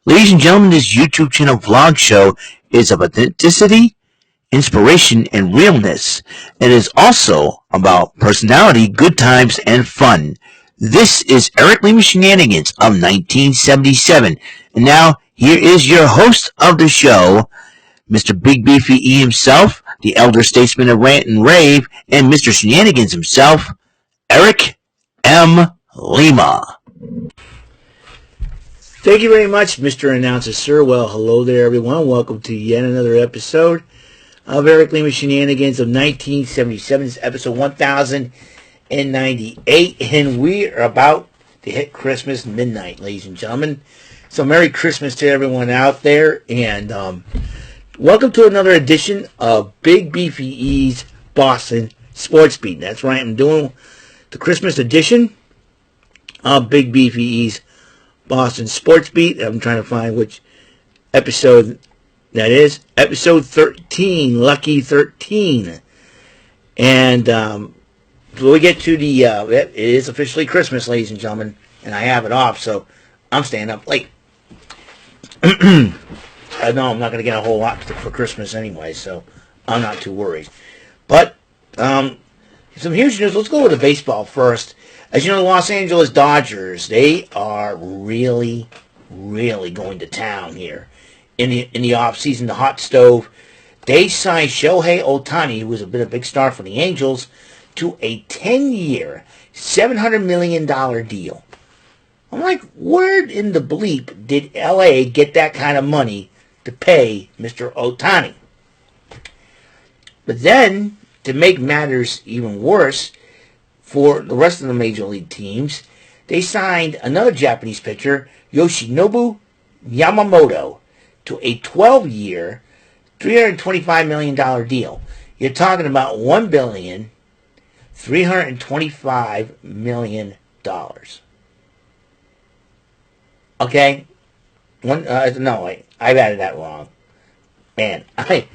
Ladies and gentlemen, this YouTube channel vlog show is of authenticity, inspiration, and realness. It is also about personality, good times, and fun. This is Eric Lima Shenanigans of 1977. And now, here is your host of the show, Mr. Big Beefy E himself, the elder statesman of Rant and Rave, and Mr. Shenanigans himself, Eric M. Lima. Thank you very much, Mr. Announcer, sir. Well, hello there, everyone. Welcome to yet another episode of Eric Lima Shenanigans of 1977. This is episode 1098, and we are about to hit Christmas midnight, ladies and gentlemen. So, Merry Christmas to everyone out there, and welcome to another edition of Big Beefy E's Boston Sports Beat. That's right, I'm doing the Christmas edition of Big Beefy E's Boston Sports Beat. I'm trying to find which episode that is. Episode 13, Lucky 13. And when we get to the, it is officially Christmas, ladies and gentlemen, and I have it off, so I'm staying up late. I know I'm not going to get a whole lot for Christmas anyway, so I'm not too worried. But some huge news. Let's go with the baseball first. As you know, the Los Angeles Dodgers, they are really going to town here in the offseason, the hot stove. They signed Shohei Ohtani, who was a big star for the Angels, to a 10-year, $700 million deal. I'm like, where in the bleep did L.A. get that kind of money to pay Mr. Ohtani? But then, to make matters even worse, for the rest of the major league teams, they signed another Japanese pitcher, Yoshinobu Yamamoto, to a 12-year, $325 million deal. You're talking about $1,325 million. Okay? I've added that wrong. Man, there's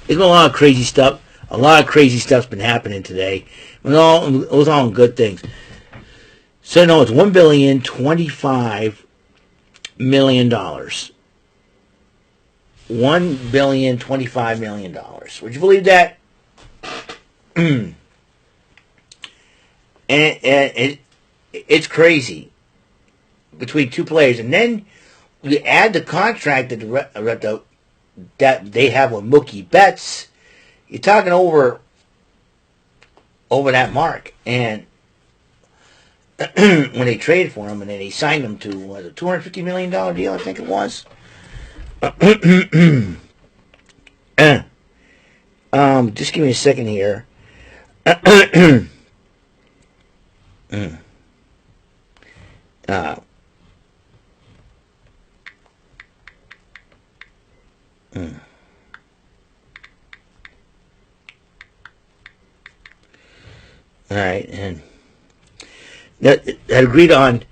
been a lot of crazy stuff. A lot of crazy stuff's been happening today. It was all good things. So no, it's $1,025 million. $1,025 million. Would you believe that? And it's crazy between two players, and then you add the contract that they have with Mookie Betts. You're talking over that mark. And when they traded for him and then they signed him to a $250 million deal, I think it was. Just give me a second here. All right, and that agreed on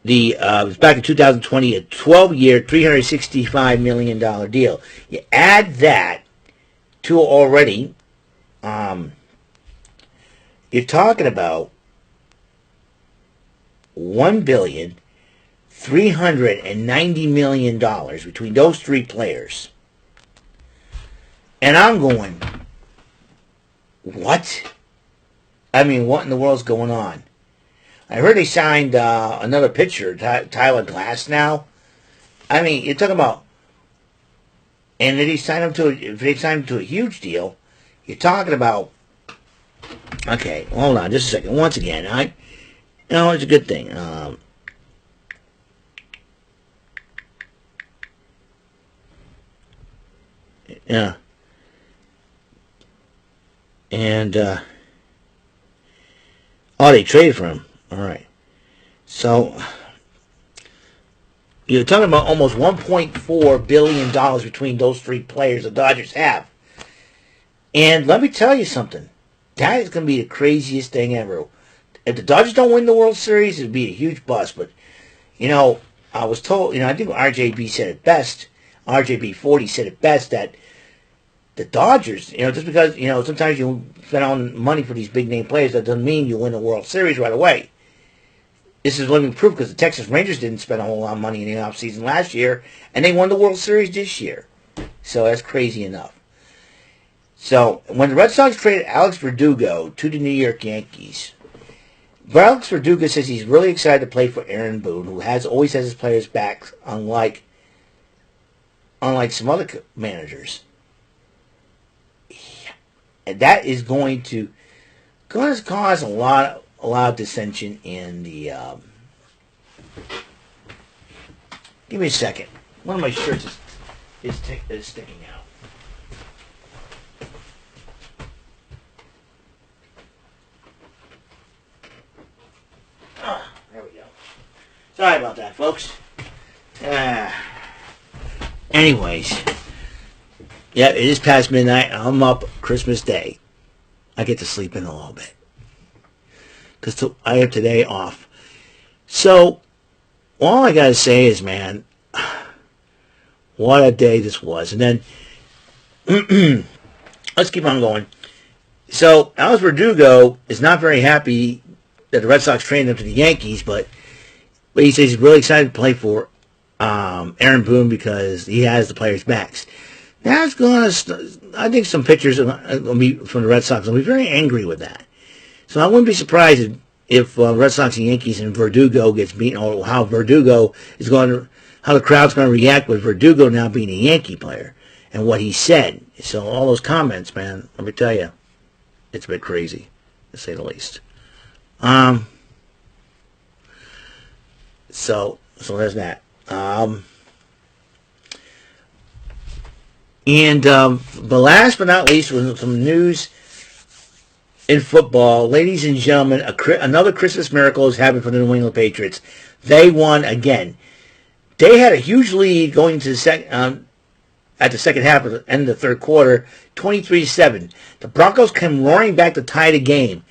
the it was back in 2020, a 12-year, $365 million deal. You add that to already, you're talking about $1,390 million between those three players. And I'm going, what? I mean, what in the world's going on? I heard they signed another pitcher, Tyler Glass, now. I mean, you're talking about, and if they sign him to a huge deal, you're talking about. Okay, hold on, just a second. Once again, it's a good thing. Yeah, and they traded for him. All right. So, you're talking about almost $1.4 billion between those three players the Dodgers have. And let me tell you something. That is going to be the craziest thing ever. If the Dodgers don't win the World Series, it would be a huge bust. But, I was told, I think RJB said it best. RJB40 said it best that the Dodgers, just because, sometimes you spend on money for these big name players, that doesn't mean you win the World Series right away. this is living proof because the Texas Rangers didn't spend a whole lot of money in the offseason last year, and they won the World Series this year. So that's crazy enough. So when the Red Sox traded Alex Verdugo to the New York Yankees, Alex Verdugo says he's really excited to play for Aaron Boone, who always has his players' backs, unlike some other managers. And that is going to cause a lot of dissension in the. Give me a second. One of my shirts is sticking out. There we go. Sorry about that, folks. Anyways, yeah, it is past midnight. I'm up Christmas Day. I get to sleep in a little bit because I have today off. So all I gotta say is, man, what a day this was. And then let's keep on going. So Alex Verdugo is not very happy that the Red Sox traded him to the Yankees, but he says he's really excited to play for Aaron Boone because he has the players' backs. That's going to, I think some pitchers from the Red Sox will be very angry with that. So I wouldn't be surprised if Red Sox and Yankees and Verdugo gets beaten, or how Verdugo is going to, how the crowd's going to react with Verdugo now being a Yankee player and what he said. So all those comments, man, let me tell you, it's a bit crazy, to say the least. So there's that. But last but not least, was some news in football. Ladies and gentlemen, another Christmas miracle has happened for the New England Patriots. They won again. They had a huge lead going to the at the second half of the end of the third quarter, 23-7. The Broncos came roaring back to tie the game,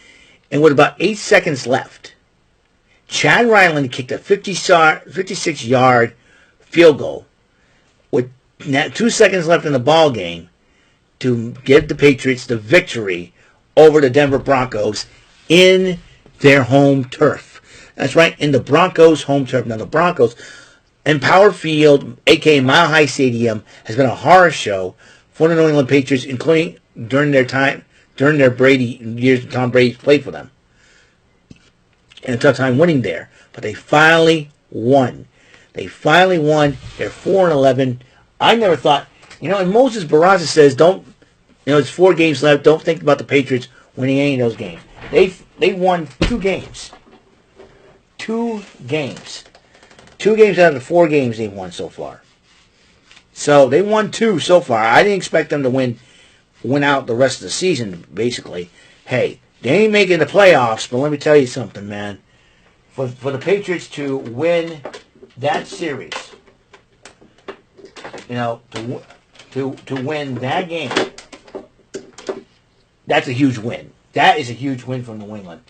and with about 8 seconds left, Chad Ryland kicked a 56-yard field goal with 2 seconds left in the ball game to give the Patriots the victory over the Denver Broncos in their home turf. That's right, in the Broncos' home turf. Now, the Broncos and Power Field, a.k.a. Mile High Stadium, has been a horror show for the New England Patriots, including during their Brady years Tom Brady played for them. And a tough time winning there. But they finally won. They're 4-11. I never thought, and Moses Barraza says, it's 4 games left. Don't think about the Patriots winning any of those games. They won 2 games. 2 games. 2 games out of the 4 games they've won so far. So they won 2 so far. I didn't expect them to win out the rest of the season, basically. Hey, they ain't making the playoffs, but let me tell you something, man. For the Patriots to win that series, to win that game, that's a huge win. That is a huge win for New England.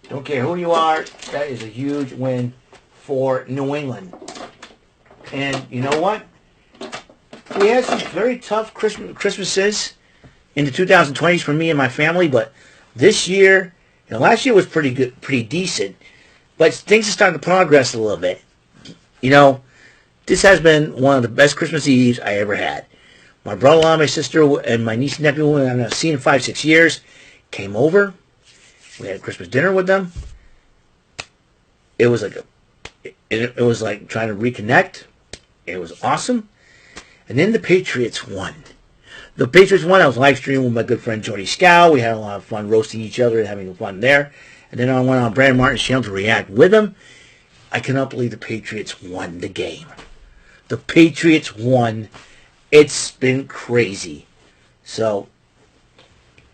Don't care who you are, that is a huge win for New England. And you know what? We had some very tough Christmases in the 2020s for me and my family, but this year, last year was pretty good, pretty decent, but things are starting to progress a little bit. This has been one of the best Christmas Eves I ever had. My brother-in-law, my sister, and my niece and nephew, who I've not seen in 5-6 years, came over. We had Christmas dinner with them. It was like trying to reconnect. It was awesome. And then the Patriots won. I was live streaming with my good friend Jordy Scow. We had a lot of fun roasting each other and having fun there. And then I went on Brandon Martin's channel to react with him. I cannot believe the Patriots won the game. The Patriots won. It's been crazy. So,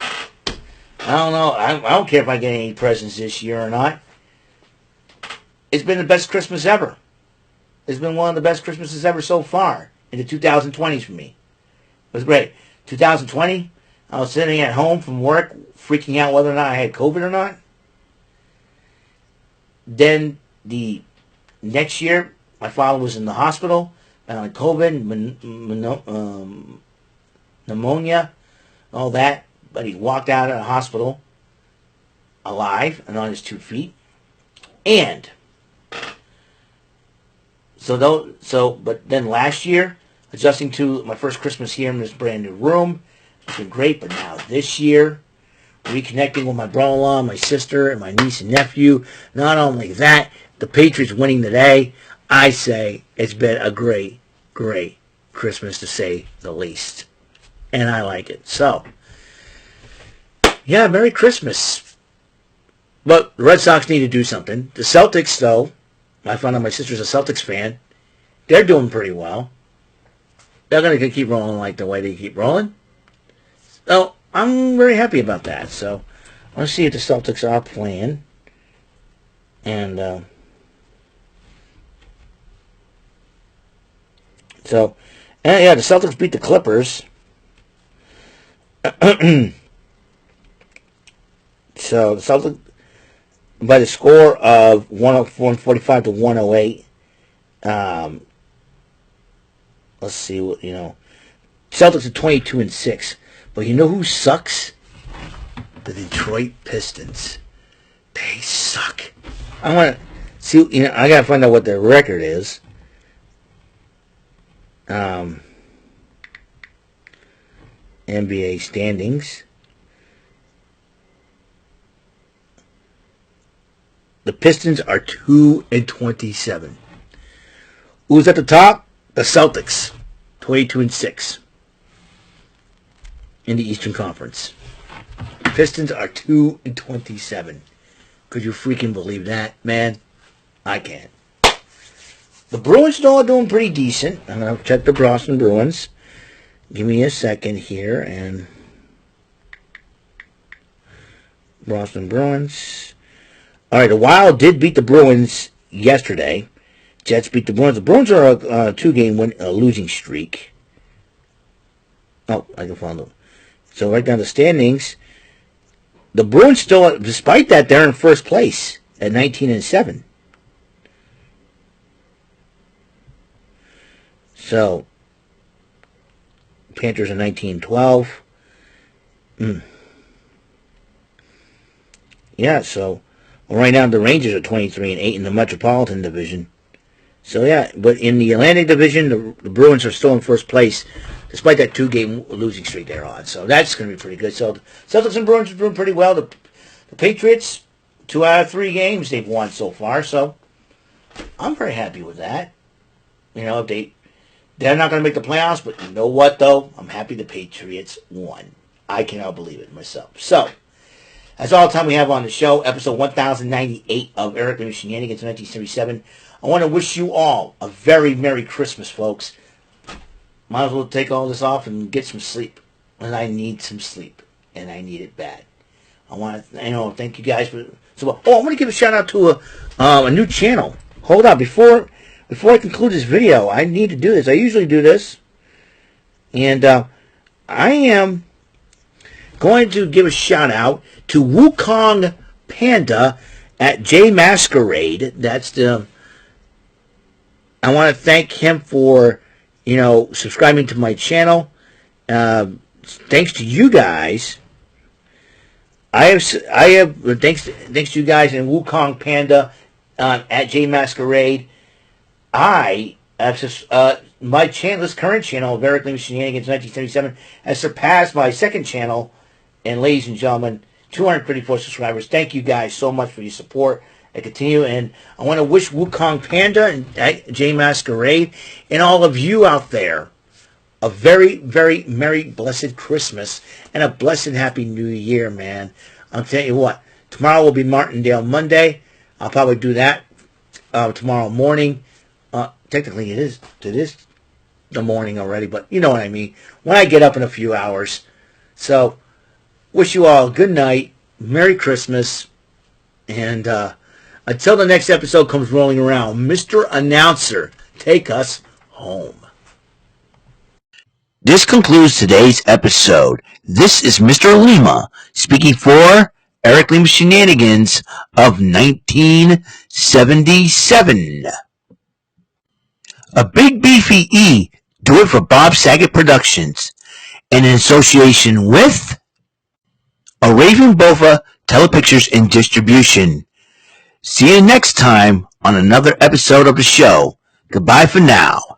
I don't know. I don't care if I get any presents this year or not. It's been the best Christmas ever. It's been one of the best Christmases ever so far in the 2020s for me. It was great. 2020, I was sitting at home from work, freaking out whether or not I had COVID or not. Then the next year, my father was in the hospital, on COVID, pneumonia, all that. But he walked out of the hospital alive and on his 2 feet. And But then last year, adjusting to my first Christmas here in this brand new room, it's been great. But now this year, reconnecting with my brother-in-law, my sister, and my niece and nephew. Not only that, the Patriots winning today, I say it's been a great, great Christmas to say the least. And I like it. So, yeah, Merry Christmas. But the Red Sox need to do something. The Celtics, though, I found out my sister's a Celtics fan. They're doing pretty well. They're going to keep rolling like the way they keep rolling. So, I'm very happy about that. So, let's see if the Celtics are playing. And, yeah, the Celtics beat the Clippers. So, the Celtics, by the score of 145 to 108. Let's see what, Celtics are 22-6. But you know who sucks? The Detroit Pistons. They suck. I want to see, I got to find out what their record is. NBA standings. The Pistons are 2-27. Who's at the top? The Celtics. 22-6. In the Eastern Conference. Pistons are 2-27. Could you freaking believe that, man? I can't. The Bruins still are doing pretty decent. I'm going to check the Boston Bruins. Give me a second here. And Boston Bruins. All right, the Wild did beat the Bruins yesterday. Jets beat the Bruins. The Bruins are a two-game losing streak. Oh, I can find them. So right down the standings, the Bruins still, despite that, they're in first place at 19-7. So Panthers are 19-12. Yeah, so right now the Rangers are 23-8 in the Metropolitan Division. So yeah, but in the Atlantic Division, the Bruins are still in first place, despite that two-game losing streak they're on. So that's going to be pretty good. So the Celtics and Bruins are doing pretty well. The Patriots, 2 out of 3 games they've won so far. So I'm very happy with that. They're not going to make the playoffs, but you know what, though? I'm happy the Patriots won. I cannot believe it myself. So that's all the time we have on the show. Episode 1098 of Eric and Shenanigans 1977. I want to wish you all a very Merry Christmas, folks. Might as well take all this off and get some sleep. And I need some sleep. And I need it bad. I want to, thank you guys for... I want to give a shout out to a new channel. Hold on, before I conclude this video, I need to do this. I usually do this. And I am going to give a shout out to Wukong Panda at J Masquerade. That's the... I want to thank him for, subscribing to my channel. Thanks to you guys. I have thanks to you guys and Wukong Panda at J Masquerade. I have my channel, this current channel of Eric Lima Shenanigans 1977, has surpassed my second channel. And ladies and gentlemen, 234 subscribers. Thank you guys so much for your support. I continue, and I want to wish Wukong Panda and J Masquerade and all of you out there a very, very Merry, blessed Christmas and a blessed Happy New Year, man. I'll tell you what, tomorrow will be Martindale Monday. I'll probably do that tomorrow morning. Technically, it is the morning already, but you know what I mean. When I get up in a few hours. So, wish you all a good night, Merry Christmas, and until the next episode comes rolling around, Mr. Announcer, take us home. This concludes today's episode. This is Mr. Lima speaking for Eric Lima Shenanigans of 1977. A big beefy E, do it for Bob Saget Productions, and in association with a Raven Bova Telepictures and Distribution. See you next time on another episode of the show. Goodbye for now.